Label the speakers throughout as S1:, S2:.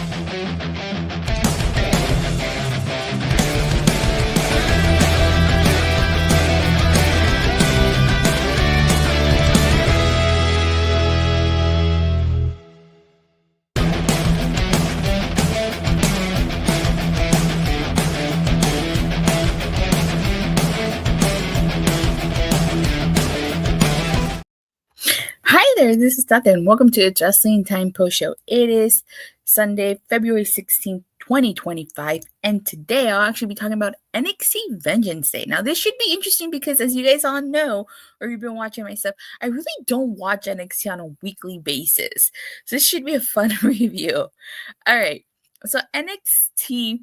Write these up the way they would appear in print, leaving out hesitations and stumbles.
S1: Hi there, this is Tata, and welcome to the Wrestling Time Post Show. It is Sunday, February 16th, 2025, and today I'll actually be talking about NXT Vengeance Day. Now, this should be interesting because, as you guys all know, or you've been watching my stuff, I really don't watch NXT on a weekly basis. So this should be a fun review. All right, so NXT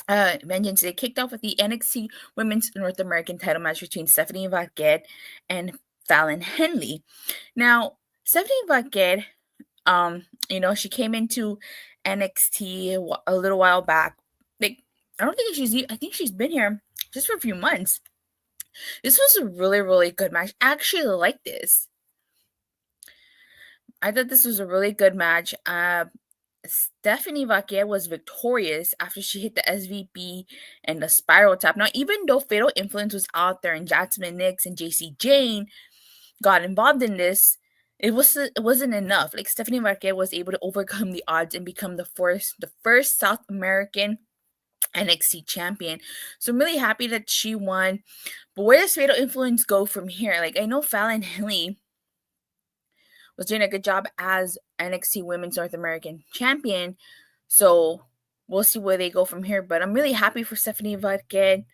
S1: Vengeance Day kicked off with the NXT Women's North American title match between Stephanie Vaquer and Fallon Henley. Now, Stephanie Vaquer, she came into NXT a little while back. Like, I think she's been here just for a few months. This was a really, really good match. I actually like this. I thought this was a really good match. Stephanie Vaquer was victorious after she hit the SVP and the spiral tap. Now, even though Fatal Influence was out there and Jasmine Nix and JC Jane got involved in this, it wasn't enough. Like, Stephanie Vaquer was able to overcome the odds and become the first South American NXT champion. So I'm really happy that she won. But where does Fatal Influence go from here? Like, I know Fallon Henley was doing a good job as NXT Women's North American Champion. So we'll see where they go from here. But I'm really happy for Stephanie Vaquer.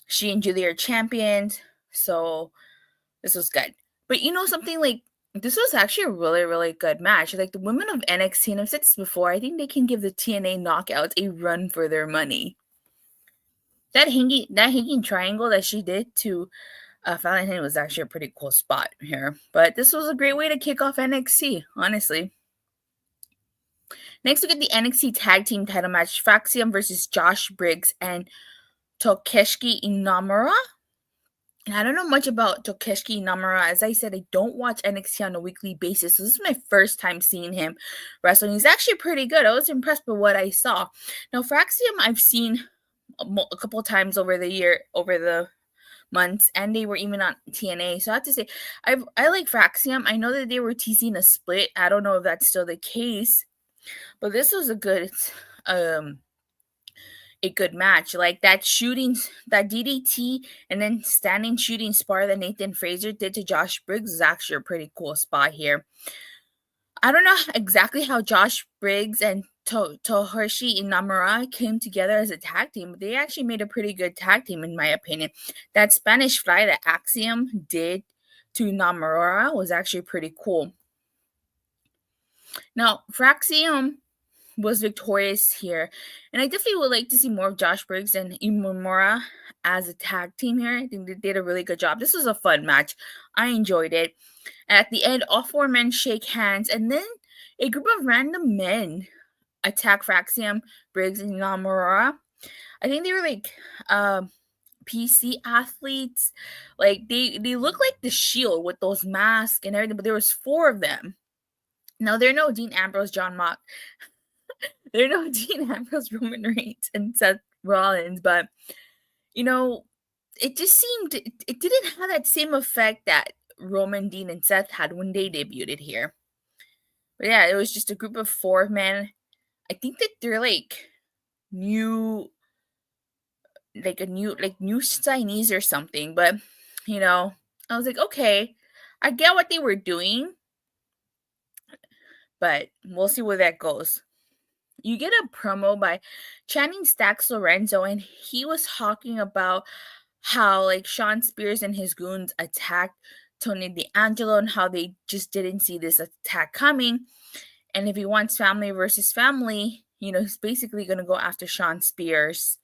S1: She and Giulia are champions. So this was good. But you know something, like, this was actually a really, really good match. Like, the women of NXT, and I've said this before, I think they can give the TNA Knockouts a run for their money. That hanging triangle that she did to Fallon Henley was actually a pretty cool spot here. But this was a great way to kick off NXT, honestly. Next, we get the NXT Tag Team title match, Fraxiom versus Josh Briggs and Toshiki Inamura. And I don't know much about Toshiki Inamura. As I said, I don't watch NXT on a weekly basis. So this is my first time seeing him wrestling. He's actually pretty good. I was impressed with what I saw. Now, Fraxiom I've seen a couple times over the months, and they were even on TNA. So I have to say, I like Fraxiom. I know that they were teasing a split. I don't know if that's still the case, but this was a good match. Like, that DDT and then standing shooting spar that Nathan Fraser did to Josh Briggs is actually a pretty cool spot here. I don't know exactly how Josh Briggs and Toshiki Inamura came together as a tag team, but they actually made a pretty good tag team, in my opinion. That Spanish fly that Axiom did to Inamura was actually pretty cool. Now, Fraxiom was victorious here, and I definitely would like to see more of Josh Briggs and Inamura as a tag team here. I think they did a really good job. This was a fun match. I enjoyed it. And at the end, all four men shake hands, and then a group of random men attack Fraxiom, Briggs, and Inamura. I think they were like PC athletes. Like, they look like the Shield with those masks and everything, but there was four of them. Now, they're no Dean Ambrose, John Mock. They're no Dean Ambrose, Roman Reigns, and Seth Rollins, but, it just seemed it didn't have that same effect that Roman, Dean, and Seth had when they debuted here. But yeah, it was just a group of four men. I think that they're like new signees or something. But, I was like, okay, I get what they were doing, but we'll see where that goes. You get a promo by Channing Stacks Lorezno, and he was talking about how, like, Sean Spears and his goons attacked Tony D'Angelo and how they just didn't see this attack coming. And if he wants family versus family, he's basically going to go after Sean Spears.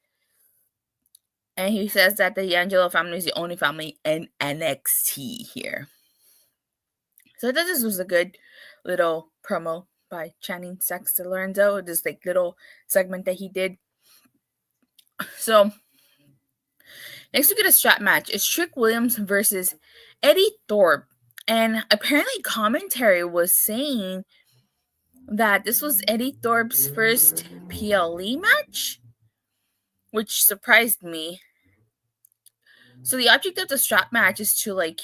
S1: And he says that the D'Angelo family is the only family in NXT here. So I thought this was a good little promo by Channing Stacks Lorezno, this like little segment that he did. So next we get a strap match. It's Trick Williams versus Eddy Thorpe. And apparently commentary was saying that this was Eddy Thorpe's first PLE match, which surprised me. So the object of the strap match is to, like,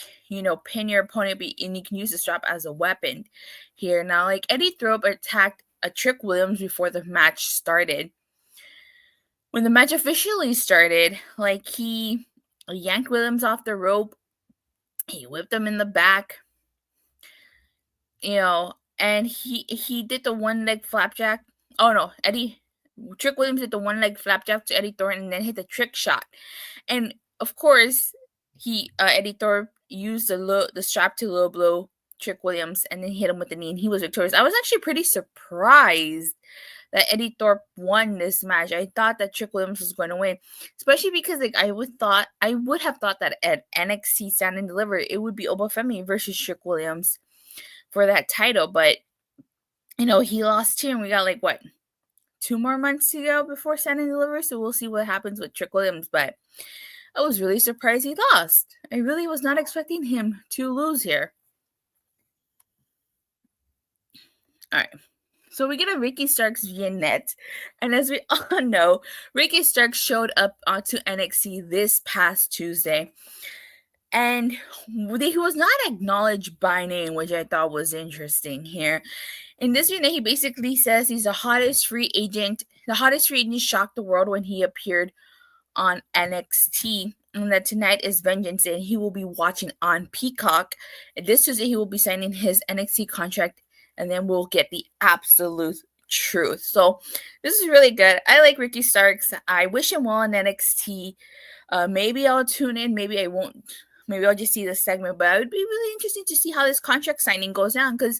S1: pin your opponent, and you can use the strap as a weapon here. Now, like, Eddy Thorpe attacked a Trick Williams before the match started. When the match officially started, like, he yanked Williams off the rope, he whipped him in the back, and he did the one leg flapjack. Oh no, Trick Williams did the one leg flapjack to Eddy Thorpe and then hit the trick shot. And of course, Eddy Thorpe used the strap to low blow Trick Williams and then hit him with the knee, and he was victorious. I was actually pretty surprised that Eddy Thorpe won this match. I thought that Trick Williams was going to win, especially because, like, I would have thought that at NXT Stand and Deliver it would be Ava Femi versus Trick Williams for that title, but he lost here, and we got, like, what, 2 more months to go before Stand and Deliver, so we'll see what happens with Trick Williams. But I was really surprised he lost. I really was not expecting him to lose here. All right. So we get a Ricky Starks vignette, and as we all know, Ricky Starks showed up onto NXT this past Tuesday, and he was not acknowledged by name, which I thought was interesting here. In this vignette, he basically says he's the hottest free agent. The hottest free agent shocked the world when he appeared on NXT, and that tonight is Vengeance, and he will be watching on Peacock. And this Tuesday, he will be signing his NXT contract, and then we'll get the absolute truth. So this is really good. I like Ricky Starks. I wish him well in NXT. Maybe I'll tune in. Maybe I won't. Maybe I'll just see this segment. But it would be really interesting to see how this contract signing goes down, because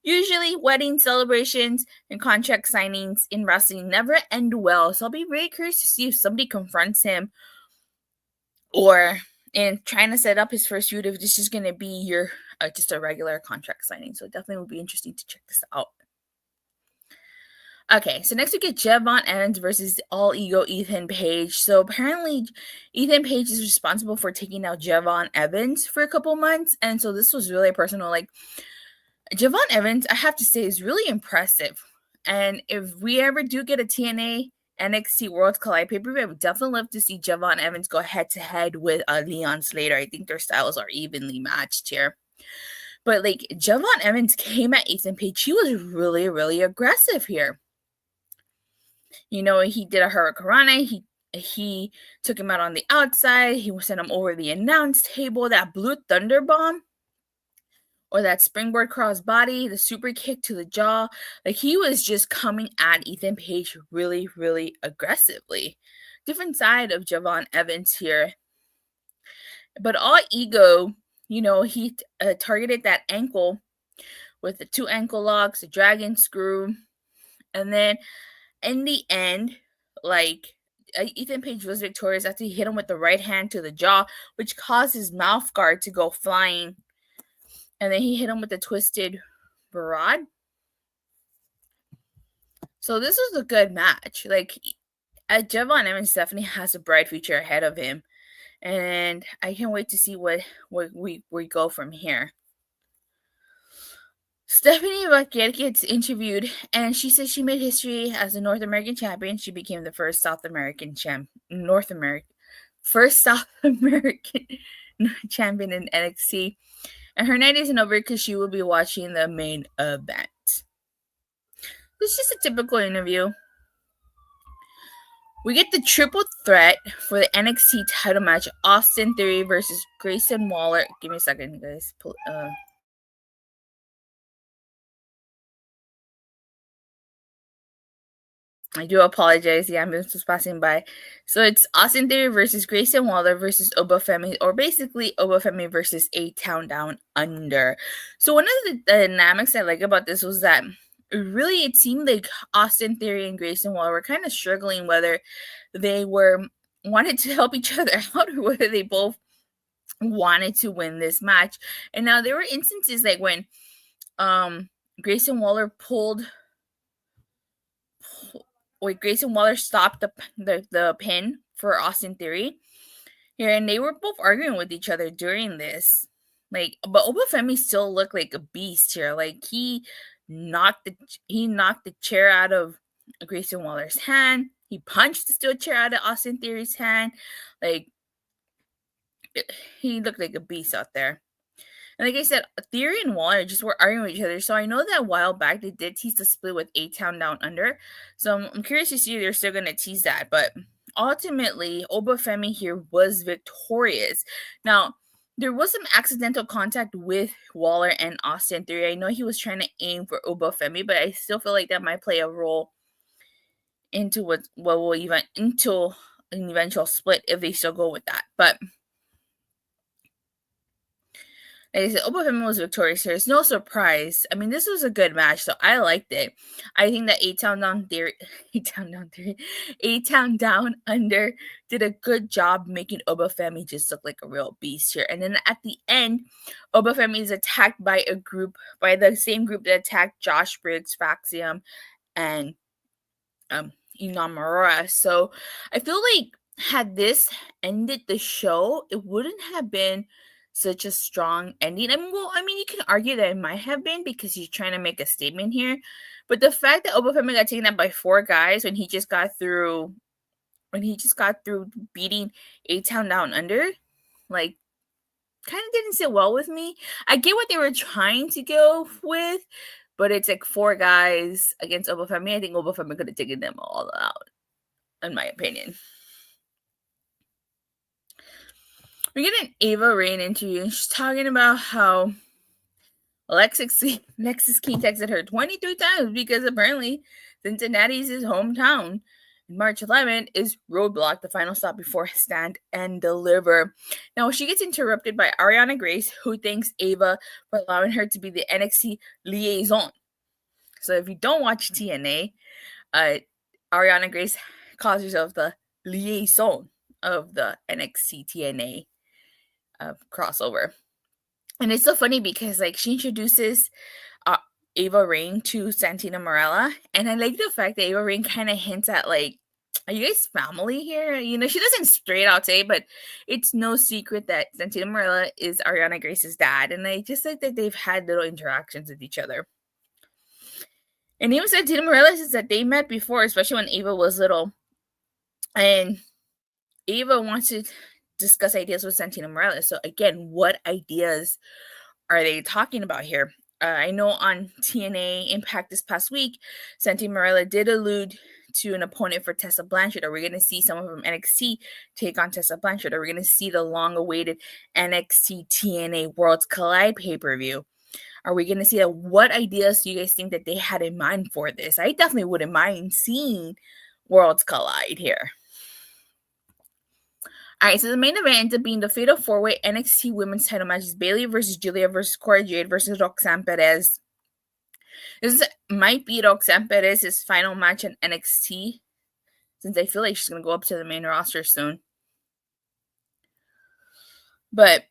S1: usually wedding celebrations and contract signings in wrestling never end well. So I'll be very curious to see if somebody confronts him or in trying to set up his first feud, if this is going to be your just a regular contract signing. So it definitely will be interesting to check this out. Okay, so next we get Javon Evans versus All Ego Ethan Page. So apparently Ethan Page is responsible for taking out Javon Evans for a couple months. And so this was really personal. Like, Javon Evans, I have to say, is really impressive. And if we ever do get a TNA NXT World Collide pay-per-view, I would definitely love to see Javon Evans go head-to-head with Leon Slater. I think their styles are evenly matched here. But, like, Javon Evans came at Ethan Page. He was really, really aggressive here. He did a hurricanrana. He took him out on the outside. He sent him over the announce table. That blue thunder bomb, or that springboard crossbody, the super kick to the jaw. Like, he was just coming at Ethan Page really, really aggressively. Different side of Javon Evans here. But All Ego, he targeted that ankle with the 2 ankle locks, the dragon screw. And then in the end, like, Ethan Page was victorious after he hit him with the right hand to the jaw, which caused his mouth guard to go flying. And then he hit him with the twisted barrage. So this was a good match. Like, Javon Evans definitely has a bright future ahead of him. And I can't wait to see where we go from here. Stephanie Vaquer gets interviewed, and she says she made history as a North American champion. She became the first South American champion in NXT. And her night isn't over because she will be watching the main event. It's just a typical interview. We get the triple threat for the NXT title match: Austin Theory versus Grayson Waller. Give me a second, guys. I do apologize. The ambulance was passing by. So it's Austin Theory versus Grayson Waller versus Ava Femi, or basically Ava Femi versus A-Town Down Under. So one of the dynamics I like about this was that it seemed like Austin Theory and Grayson Waller were kind of struggling whether they wanted to help each other out or whether they both wanted to win this match. And now there were instances like when Grayson Waller stopped the pin for Austin Theory here, and they were both arguing with each other during this. Like, but Ava Femi still looked like a beast here. Like, he knocked the chair out of Grayson Waller's hand. He punched the steel chair out of Austin Theory's hand. Like, he looked like a beast out there. And like I said, Theory and Waller just were arguing with each other. So I know that a while back they did tease the split with A-Town Down Under. So I'm curious to see if they're still going to tease that. But ultimately, Femi here was victorious. Now, there was some accidental contact with Waller and Austin Theory. I know he was trying to aim for Femi, but I still feel like that might play a role into what will even into an eventual split if they still go with that. But like I said, Femi was victorious here. It's no surprise. I mean, this was a good match, so I liked it. I think that A-Town Down Under did a good job making Femi just look like a real beast here. And then at the end, Femi is attacked by the same group that attacked Josh Briggs, Fraxiom, and Inamura. So I feel like had this ended the show, it wouldn't have been such a strong ending. I mean, you can argue that it might have been because he's trying to make a statement here. But the fact that Femi got taken out by 4 guys when he just got through beating A-Town Down Under, like, kind of didn't sit well with me. I get what they were trying to go with, but it's like 4 guys against Femi. I think Femi could have taken them all out, in my opinion. We get an Ava Raine interview, and she's talking about how Lexus King texted her 23 times because apparently Cincinnati is his hometown. March 11th is Roadblock, the final stop before Stand and Deliver. Now, she gets interrupted by Ariana Grace, who thanks Ava for allowing her to be the NXT liaison. So if you don't watch TNA, Ariana Grace calls herself the liaison of the NXT TNA crossover. And it's so funny because like she introduces Ava Raine to Santina Marella, and I like the fact that Ava Raine kind of hints at like, are you guys family here? You know, she doesn't straight out say, but it's no secret that Santina Marella is Ariana Grace's dad, and I just like that they've had little interactions with each other. And even Santina Marella says that they met before, especially when Ava was little, and Ava wants to discuss ideas with Santina Marella. So again, what ideas are they talking about here? I know on TNA Impact this past week, Santina Marella did allude to an opponent for Tessa Blanchard. Are we going to see someone from NXT take on Tessa Blanchard? Are we going to see the long-awaited NXT TNA Worlds Collide pay-per-view? Are we going to see that? What ideas do you guys think that they had in mind for this? I definitely wouldn't mind seeing Worlds Collide here. All right, so the main event ends up being the Fatal 4-Way NXT Women's Title matches: Bayley versus Giulia versus Cora, Jade versus Roxanne Perez. This might be Roxanne Perez's final match in NXT, since I feel like she's going to go up to the main roster soon. But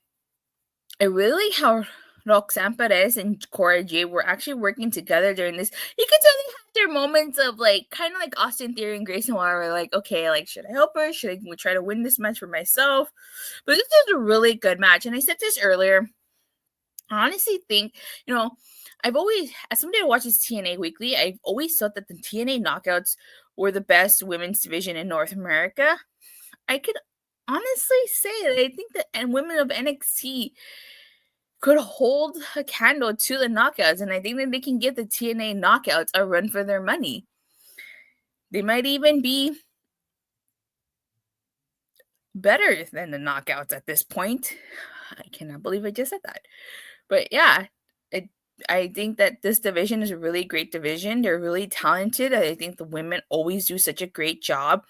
S1: I really like how Roxanne Perez and Cora Jade were actually working together during this. You could tell they had their moments of like, kind of like Austin Theory and Grayson Waller were like, okay, like, should I help her? Should I try to win this match for myself? But this is a really good match. And I said this earlier. I honestly think, you know, I've always, as somebody who watches TNA weekly, I've always thought that the TNA knockouts were the best women's division in North America. I could honestly say that I think that and women of NXT could hold a candle to the knockouts, and I think that they can give the TNA knockouts a run for their money. They might even be better than the knockouts at this point. I cannot believe I just said that. But yeah, I think that this division is a really great division. They're really talented. I think the women always do such a great job.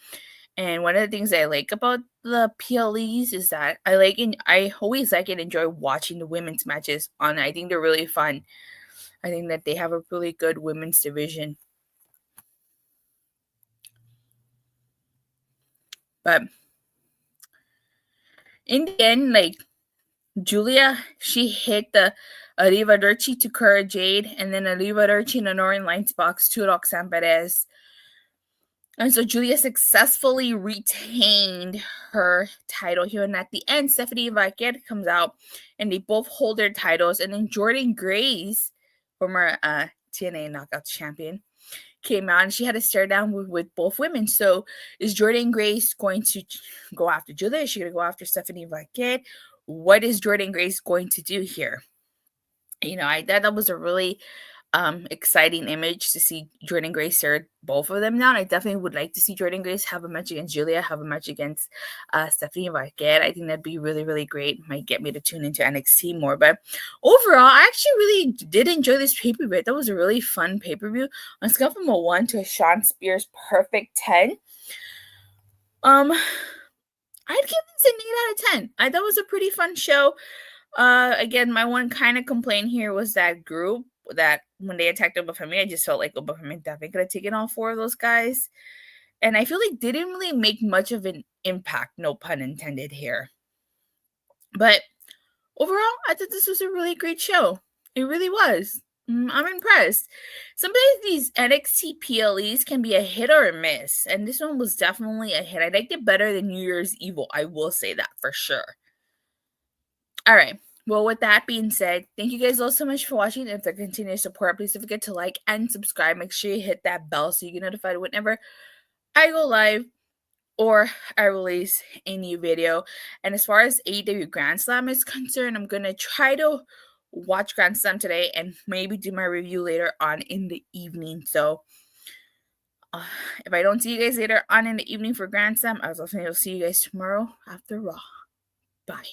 S1: And one of the things I like about the PLEs is that I always like and enjoy watching the women's matches on. I think they're really fun. I think that they have a really good women's division. But in the end, like, Giulia, she hit the Arrivederci to Cora Jade, and then Arrivederci in the Northern Lights box to Roxanne Perez. And so Giulia successfully retained her title here. And at the end, Stephanie Vaquer comes out, and they both hold their titles. And then Jordan Grace, former TNA Knockout champion, came out and she had a stare down with both women. So is Jordynne Grace going to go after Giulia? Is she going to go after Stephanie Vaquer? What is Jordynne Grace going to do here? I thought that was a really exciting image to see Jordynne Grace stare both of them down. I definitely would like to see Jordynne Grace have a match against Giulia, have a match against Stephanie Vaquer. I think that'd be really, really great. Might get me to tune into NXT more. But overall, I actually really did enjoy this pay-per-view. That was a really fun pay-per-view. On a scale from a 1 to a Sean Spears perfect 10, I'd give this an 8 out of 10. I thought it was a pretty fun show. Again, my one kind of complaint here was that group that when they attacked Femi, I just felt like Femi definitely could have taken all 4 of those guys. And I feel like they didn't really make much of an impact, no pun intended here. But overall, I thought this was a really great show. It really was. I'm impressed. Sometimes these NXT PLEs can be a hit or a miss, and this one was definitely a hit. I liked it better than New Year's Evil. I will say that for sure. All right. Well, with that being said, thank you guys all so much for watching. If they're continuing to support, please don't forget to like and subscribe. Make sure you hit that bell so you get notified whenever I go live or I release a new video. And as far as AEW Grand Slam is concerned, I'm going to try to watch Grand Slam today and maybe do my review later on in the evening. So if I don't see you guys later on in the evening for Grand Slam, I was also going to see you guys tomorrow after Raw. Bye.